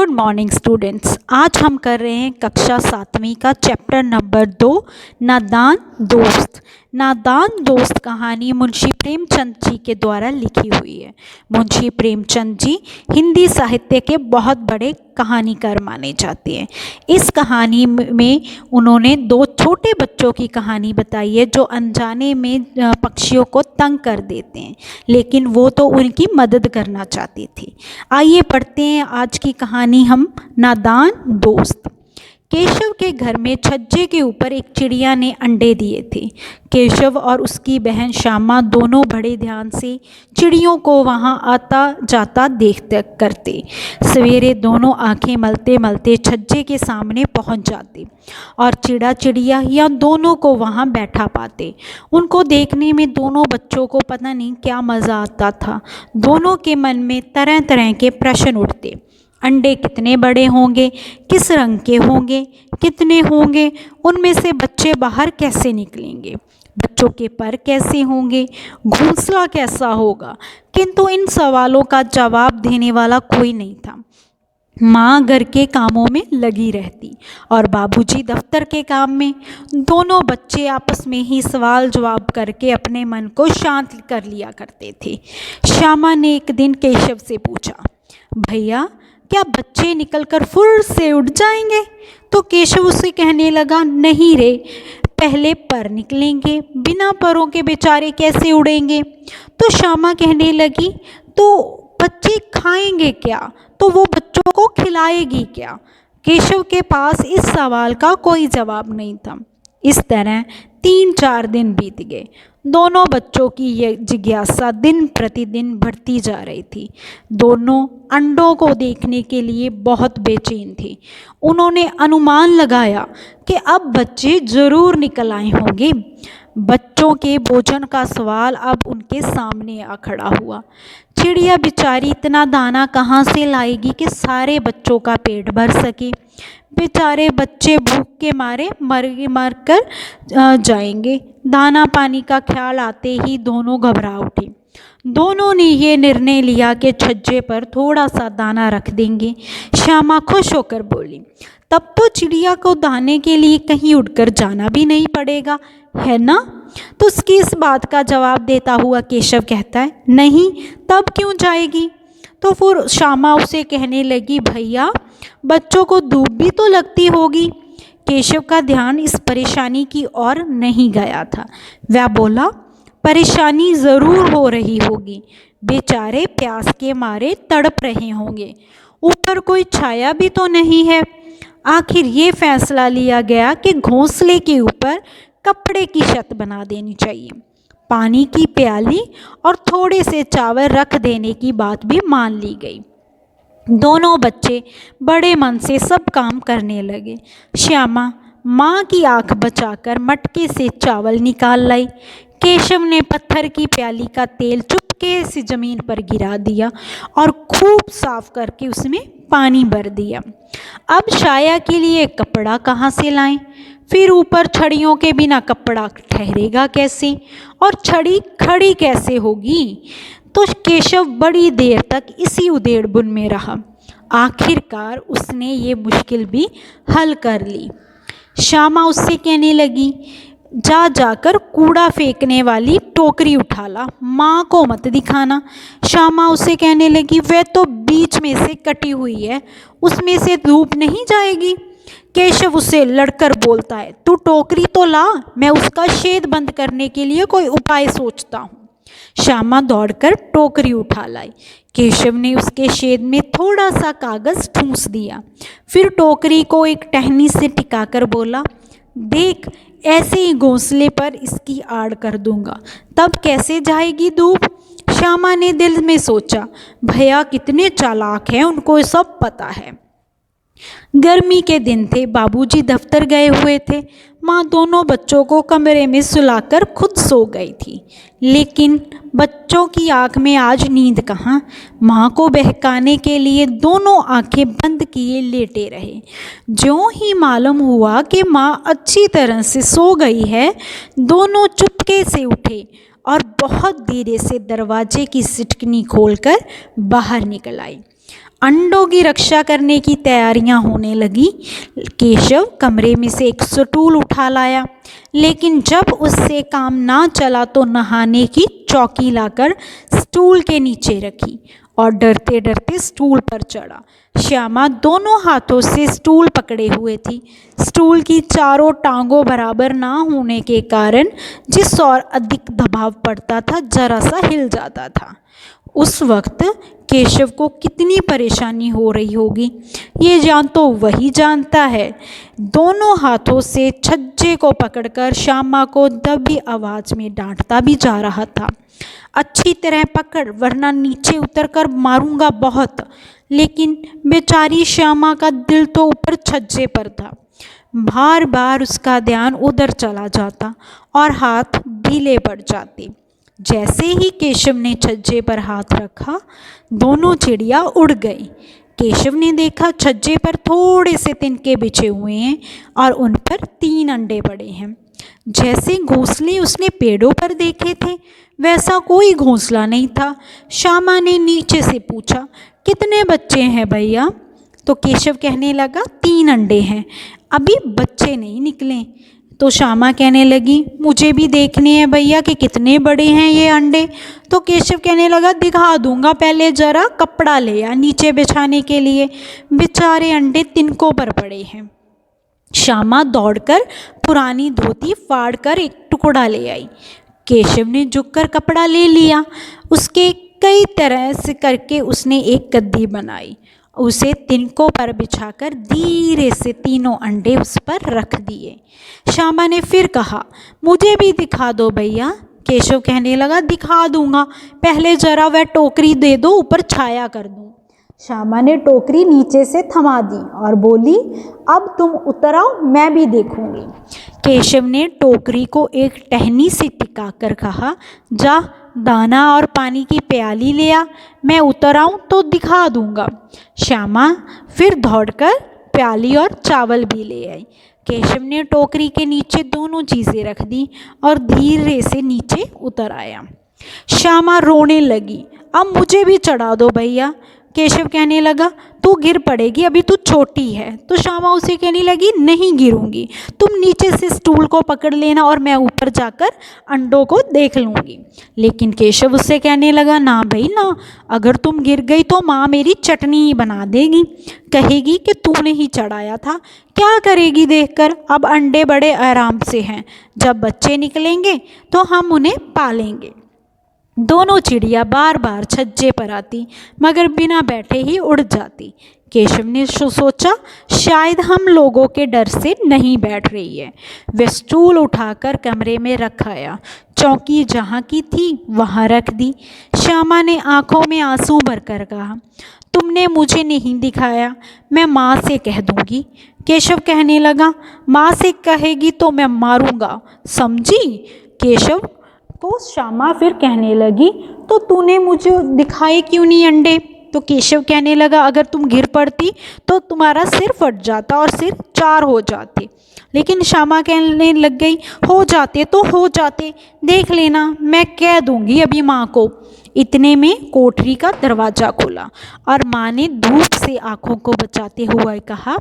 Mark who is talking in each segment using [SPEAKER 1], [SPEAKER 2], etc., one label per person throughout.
[SPEAKER 1] Good morning students. आज हम कर रहे हैं कक्षा 7वीं का चैप्टर नंबर 2 नादान दोस्त। नादान दोस्त कहानी मुंशी प्रेमचंद जी के द्वारा लिखी हुई है। मुंशी प्रेमचंद जी हिंदी साहित्य के बहुत बड़े कहानीकार माने जाते हैं। इस कहानी में उन्होंने दो छोटे बच्चों की कहानी बताई है जो अनजाने में पक्षियों को तंग कर देते हैं, लेकिन वो तो उनकी मदद करना चाहते थे। आइए पढ़ते हैं आज की कहानी हम, नादान दोस्त। केशव के घर में छज्जे के ऊपर एक चिड़िया ने अंडे दिए थे। केशव और उसकी बहन श्यामा दोनों बड़े ध्यान से चिड़ियों को वहां आता जाता देखते करते। सवेरे दोनों आंखें मलते मलते छज्जे के सामने पहुंच जाते और चिड़ा चिड़िया या दोनों को वहां बैठा पाते। उनको देखने में दोनों बच्चों को पता नहीं क्या मज़ा आता था। दोनों के मन में तरह तरह के प्रश्न उठते। अंडे कितने बड़े होंगे, किस रंग के होंगे, कितने होंगे, उनमें से बच्चे बाहर कैसे निकलेंगे, बच्चों के पर कैसे होंगे, घोंसला कैसा होगा। किंतु इन सवालों का जवाब देने वाला कोई नहीं था। माँ घर के कामों में लगी रहती और बाबूजी दफ्तर के काम में। दोनों बच्चे आपस में ही सवाल जवाब करके अपने मन को शांत कर लिया करते थे। श्यामा ने एक दिन केशव से पूछा, भैया क्या बच्चे निकलकर फुर से उड़ जाएंगे? तो केशव उसे कहने लगा, नहीं रे, पहले पर निकलेंगे, बिना परों के बेचारे कैसे उड़ेंगे। तो श्यामा कहने लगी, तो बच्चे खाएंगे क्या? तो वो बच्चों को खिलाएगी क्या? केशव के पास इस सवाल का कोई जवाब नहीं था। इस तरह 3-4 दिन बीत गए। दोनों बच्चों की ये जिज्ञासा दिन प्रतिदिन बढ़ती जा रही थी। दोनों अंडों को देखने के लिए बहुत बेचैन थे। उन्होंने अनुमान लगाया कि अब बच्चे जरूर निकल आए होंगे। बच्चों के भोजन का सवाल अब उनके सामने आ खड़ा हुआ। चिड़िया बेचारी इतना दाना कहाँ से लाएगी कि सारे बच्चों का पेट भर सके। बेचारे बच्चे भूख के मारे मर कर जाएंगे। दाना पानी का ख्याल आते ही दोनों घबरा उठे। दोनों ने ये निर्णय लिया कि छज्जे पर थोड़ा सा दाना रख देंगे। श्यामा खुश होकर बोली, तब तो चिड़िया को दाने के लिए कहीं उड़कर जाना भी नहीं पड़ेगा, है ना? तो उसकी इस बात का जवाब देता हुआ केशव कहता है, नहीं, तब क्यों जाएगी? तो फिर श्यामा उसे कहने लगी, भैया बच्चों को धूप भी तो लगती होगी। केशव का ध्यान इस परेशानी की ओर नहीं गया था। वह बोला, परेशानी ज़रूर हो रही होगी, बेचारे प्यास के मारे तड़प रहे होंगे। ऊपर कोई छाया भी तो नहीं है। आखिर ये फैसला लिया गया कि घोंसले के ऊपर कपड़े की छत बना देनी चाहिए। पानी की प्याली और थोड़े से चावल रख देने की बात भी मान ली गई। दोनों बच्चे बड़े मन से सब काम करने लगे। श्यामा माँ की आंख बचाकर मटके से चावल निकाल लाई। केशव ने पत्थर की प्याली का तेल चुपके से जमीन पर गिरा दिया और खूब साफ करके उसमें पानी भर दिया। अब छाया के लिए कपड़ा कहाँ से लाएं? फिर ऊपर छड़ियों के बिना कपड़ा ठहरेगा कैसे? और छड़ी खड़ी कैसे होगी? तो केशव बड़ी देर तक इसी उधेड़बुन में रहा। आखिरकार उसने ये मुश्किल भी हल कर ली। श्यामा उससे कहने लगी, जाकर कूड़ा फेंकने वाली टोकरी उठा ला, माँ को मत दिखाना। श्यामा उसे कहने लगी, वह तो बीच में से कटी हुई है, उसमें से धूप नहीं जाएगी। केशव उसे लड़कर बोलता है, तू टोकरी तो ला, मैं उसका छेद बंद करने के लिए कोई उपाय सोचता हूँ। श्यामा दौड़कर टोकरी उठा लाई। केशव ने उसके छेद में थोड़ा सा कागज ठूंस दिया। फिर टोकरी को एक टहनी से टिकाकर बोला, देख, ऐसे ही घोंसले पर इसकी आड़ कर दूंगा, तब कैसे जाएगी धूप? श्यामा ने दिल में सोचा, भैया कितने चालाक हैं, उनको सब पता है। गर्मी के दिन थे, बाबूजी दफ्तर गए हुए थे। माँ दोनों बच्चों को कमरे में सुलाकर खुद सो गई थी, लेकिन बच्चों की आंख में आज नींद कहाँ। माँ को बहकाने के लिए दोनों आंखें बंद किए लेटे रहे। ज्यों ही मालूम हुआ कि माँ अच्छी तरह से सो गई है, दोनों चुपके से उठे और बहुत धीरे से दरवाजे की सिटकनी खोलकर बाहर निकल आई। अंडों की रक्षा करने की तैयारियां होने लगी। केशव कमरे में से एक स्टूल उठा लाया, लेकिन जब उससे काम ना चला तो नहाने की चौकी लाकर स्टूल के नीचे रखी और डरते डरते स्टूल पर चढ़ा। श्यामा दोनों हाथों से स्टूल पकड़े हुए थी। स्टूल की चारों टांगों बराबर ना होने के कारण जिस और अधिक दबाव पड़ता था जरा सा हिल जाता था। उस वक्त केशव को कितनी परेशानी हो रही होगी ये जान तो वही जानता है। दोनों हाथों से छज्जे को पकड़कर श्यामा को दबी आवाज में डांटता भी जा रहा था। अच्छी तरह पकड़ वरना नीचे उतरकर मारूंगा बहुत। लेकिन बेचारी श्यामा का दिल तो ऊपर छज्जे पर था। बार बार उसका ध्यान उधर चला जाता और हाथ ढीले पड़ जाते। जैसे ही केशव ने छज्जे पर हाथ रखा दोनों चिड़िया उड़ गई। केशव ने देखा छज्जे पर थोड़े से तिनके बिछे हुए हैं और उन पर 3 अंडे पड़े हैं। जैसे घोंसले उसने पेड़ों पर देखे थे वैसा कोई घोंसला नहीं था। श्यामा ने नीचे से पूछा, कितने बच्चे हैं भैया? तो केशव कहने लगा 3 अंडे हैं, अभी बच्चे नहीं निकले। तो श्यामा कहने लगी, मुझे भी देखने हैं भैया कि कितने बड़े हैं ये अंडे। तो केशव कहने लगा, दिखा दूंगा, पहले जरा कपड़ा ले आ नीचे बिछाने के लिए। बेचारे अंडे तिनकों पर पड़े हैं। श्यामा दौड़कर पुरानी धोती फाड़कर एक टुकड़ा ले आई। केशव ने झुककर कपड़ा ले लिया। उसके कई तरह से करके उसने एक गद्दी बनाई, उसे तिनकों पर बिछाकर धीरे से 3 अंडे उस पर रख दिए। श्यामा ने फिर कहा, मुझे भी दिखा दो भैया। केशव कहने लगा, दिखा दूंगा, पहले जरा वह टोकरी दे दो, ऊपर छाया कर दूं। श्यामा ने टोकरी नीचे से थमा दी और बोली, अब तुम उतर आओ, मैं भी देखूंगी। केशव ने टोकरी को एक टहनी से टिकाकर कहा, जा दाना और पानी की प्याली ले आ, मैं उतर आऊँ तो दिखा दूंगा। श्यामा फिर दौड़कर प्याली और चावल भी ले आई। केशव ने टोकरी के नीचे दोनों चीज़ें रख दी और धीरे से नीचे उतर आया। श्यामा रोने लगी, अब मुझे भी चढ़ा दो भैया। केशव कहने लगा, तू गिर पड़ेगी, अभी तू छोटी है। तो श्यामा उसे कहने लगी, नहीं गिरूंगी, तुम नीचे से स्टूल को पकड़ लेना और मैं ऊपर जाकर अंडों को देख लूँगी। लेकिन केशव उससे कहने लगा, ना भाई ना, अगर तुम गिर गई तो माँ मेरी चटनी ही बना देगी, कहेगी कि तूने ही चढ़ाया था। क्या करेगी देखकर, अब अंडे बड़े आराम से हैं, जब बच्चे निकलेंगे तो हम उन्हें पालेंगे। दोनों चिड़िया बार बार छज्जे पर आती मगर बिना बैठे ही उड़ जाती। केशव ने सोचा, शायद हम लोगों के डर से नहीं बैठ रही है। वह स्टूल उठाकर कमरे में रख आया, चौकी जहाँ की थी वहाँ रख दी। श्यामा ने आंखों में आंसू भरकर कहा, तुमने मुझे नहीं दिखाया, मैं माँ से कह दूँगी। केशव कहने लगा, माँ से कहेगी तो मैं मारूंगा, समझी? केशव को श्यामा फिर कहने लगी, तो तूने मुझे दिखाए क्यों नहीं अंडे? तो केशव कहने लगा, अगर तुम गिर पड़ती तो तुम्हारा सिर फट जाता और सिर 4 हो जाते। लेकिन श्यामा कहने लग गई, हो जाते तो हो जाते, देख लेना, मैं कह दूंगी अभी माँ को। इतने में कोठरी का दरवाज़ा खुला और माँ ने धूप से आँखों को बचाते हुए कहा,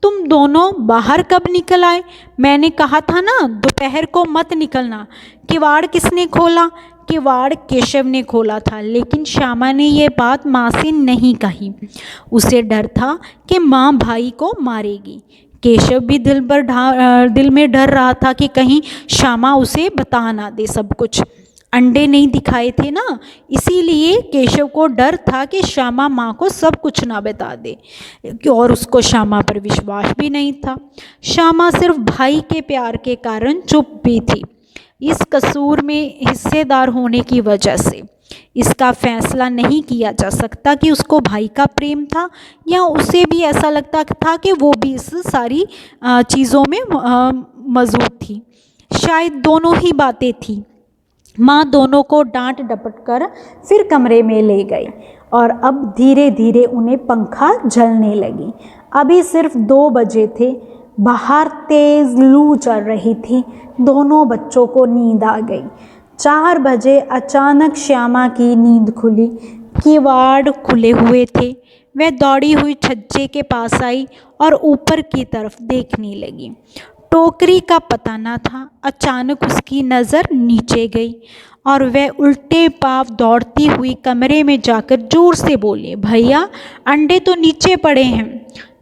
[SPEAKER 1] तुम दोनों बाहर कब निकल आए? मैंने कहा था ना दोपहर को मत निकलना। किवाड़ किसने खोला? किवाड़ केशव ने खोला था, लेकिन श्यामा ने ये बात माँ से नहीं कही। उसे डर था कि माँ भाई को मारेगी। केशव भी दिल में डर रहा था कि कहीं श्यामा उसे बता ना दे सब कुछ। अंडे नहीं दिखाए थे ना, इसीलिए केशव को डर था कि श्यामा माँ को सब कुछ ना बता दे, और उसको श्यामा पर विश्वास भी नहीं था। श्यामा सिर्फ भाई के प्यार के कारण चुप भी थी। इस कसूर में हिस्सेदार होने की वजह से इसका फैसला नहीं किया जा सकता कि उसको भाई का प्रेम था या उसे भी ऐसा लगता था कि वो भी इस सारी चीज़ों में मौजूद थी। शायद दोनों ही बातें थी। माँ दोनों को डांट डपट कर फिर कमरे में ले गई और अब धीरे धीरे उन्हें पंखा झलने लगी। अभी सिर्फ 2 बजे थे। बाहर तेज़ लू चल रही थी। दोनों बच्चों को नींद आ गई। 4 बजे अचानक श्यामा की नींद खुली। किवाड़ खुले हुए थे। वह दौड़ी हुई छज्जे के पास आई और ऊपर की तरफ देखने लगी। टोकरी का पता न था। अचानक उसकी नज़र नीचे गई और वह उल्टे पांव दौड़ती हुई कमरे में जाकर जोर से बोली, भैया अंडे तो नीचे पड़े हैं।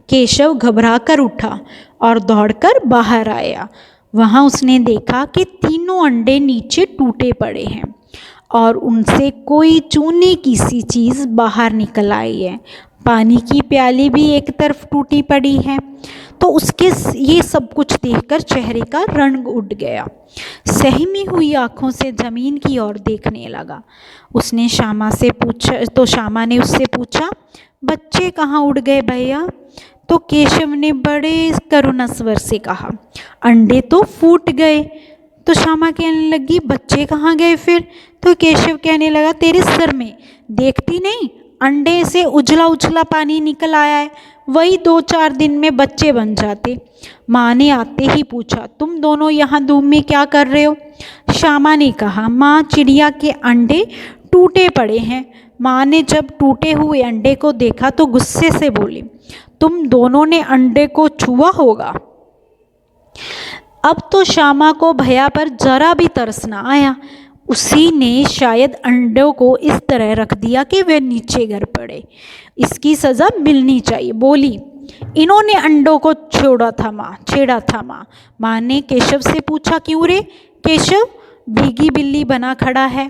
[SPEAKER 1] केशव घबराकर उठा और दौड़कर बाहर आया। वहाँ उसने देखा कि तीनों अंडे नीचे टूटे पड़े हैं और उनसे कोई चूने की सी चीज़ बाहर निकल आई है। पानी की प्याली भी एक तरफ टूटी पड़ी है। तो उसके ये सब कुछ देखकर चेहरे का रंग उड़ गया। सहमी हुई आंखों से ज़मीन की ओर देखने लगा। उसने श्यामा से पूछा तो श्यामा ने उससे पूछा, बच्चे कहाँ उड़ गए भैया? तो केशव ने बड़े करुण स्वर से कहा, अंडे तो फूट गए। तो श्यामा कहने लगी, बच्चे कहाँ गए फिर? तो केशव कहने लगा, तेरे सर में देखती नहीं, अंडे से उजला उजला पानी निकल आया है, वही 2-4 दिन में बच्चे बन जाते। माँ ने आते ही पूछा, तुम दोनों यहाँ धूप में क्या कर रहे हो? श्यामा ने कहा, माँ चिड़िया के अंडे टूटे पड़े हैं। माँ ने जब टूटे हुए अंडे को देखा तो गुस्से से बोली, तुम दोनों ने अंडे को छुआ होगा। अब तो श्यामा को भैया पर जरा भी तरस न आया। उसी ने शायद अंडों को इस तरह रख दिया कि वे नीचे गिर पड़े। इसकी सज़ा मिलनी चाहिए। बोली, इन्होंने अंडों को छेड़ा था माँ। माँ ने केशव से पूछा, क्यों रे? केशव भीगी बिल्ली बना खड़ा है।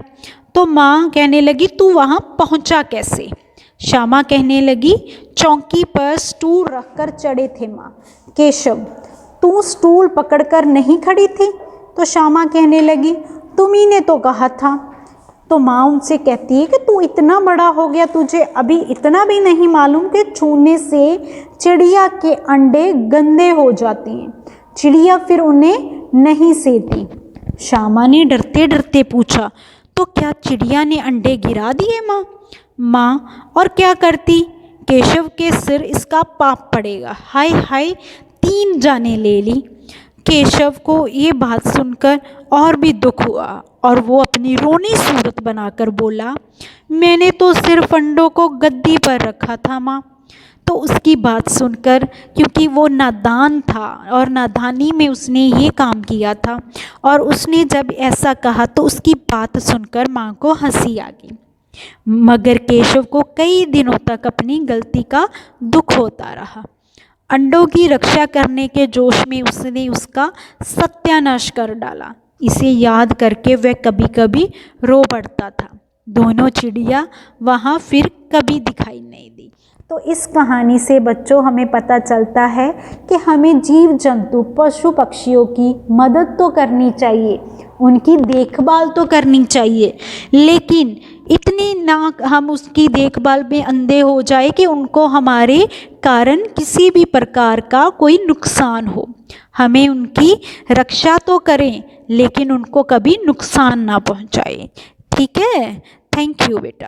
[SPEAKER 1] तो माँ कहने लगी, तू वहाँ पहुँचा कैसे? श्यामा कहने लगी, चौकी पर स्टूल रखकर चढ़े थे माँ। केशव, तू स्टूल पकड़कर नहीं खड़ी थी? तो श्यामा कहने लगी, तुम्ही ने तो कहा था। तो माँ उनसे कहती है कि तू इतना बड़ा हो गया, तुझे अभी इतना भी नहीं मालूम कि छूने से चिड़िया के अंडे गंदे हो जाते हैं। चिड़िया फिर उन्हें नहीं सेती। श्यामा ने डरते डरते पूछा, तो क्या चिड़िया ने अंडे गिरा दिए माँ? माँ और क्या करती? केशव के सिर इसका पाप पड़ेगा। हाय हाय, 3 जाने ले ली। केशव को ये बात सुनकर और भी दुख हुआ और वो अपनी रोनी सूरत बनाकर बोला, मैंने तो सिर्फ अंडों को गद्दी पर रखा था माँ। तो उसकी बात सुनकर, क्योंकि वो नादान था और नादानी में उसने ये काम किया था, और उसने जब ऐसा कहा तो उसकी बात सुनकर माँ को हंसी आ गई। मगर केशव को कई दिनों तक अपनी गलती का दुख होता रहा। अंडों की रक्षा करने के जोश में उसने उसका सत्यानाश कर डाला। इसे याद करके वह कभी कभी रो पड़ता था। दोनों चिड़िया वहाँ फिर कभी दिखाई नहीं दी। तो इस कहानी से बच्चों हमें पता चलता है कि हमें जीव जंतु पशु पक्षियों की मदद तो करनी चाहिए, उनकी देखभाल तो करनी चाहिए, लेकिन इतनी ना हम उसकी देखभाल में अंधे हो जाए कि उनको हमारे कारण किसी भी प्रकार का कोई नुकसान हो। हमें उनकी रक्षा तो करें, लेकिन उनको कभी नुकसान ना पहुंचाएं। ठीक है? थैंक यू बेटा।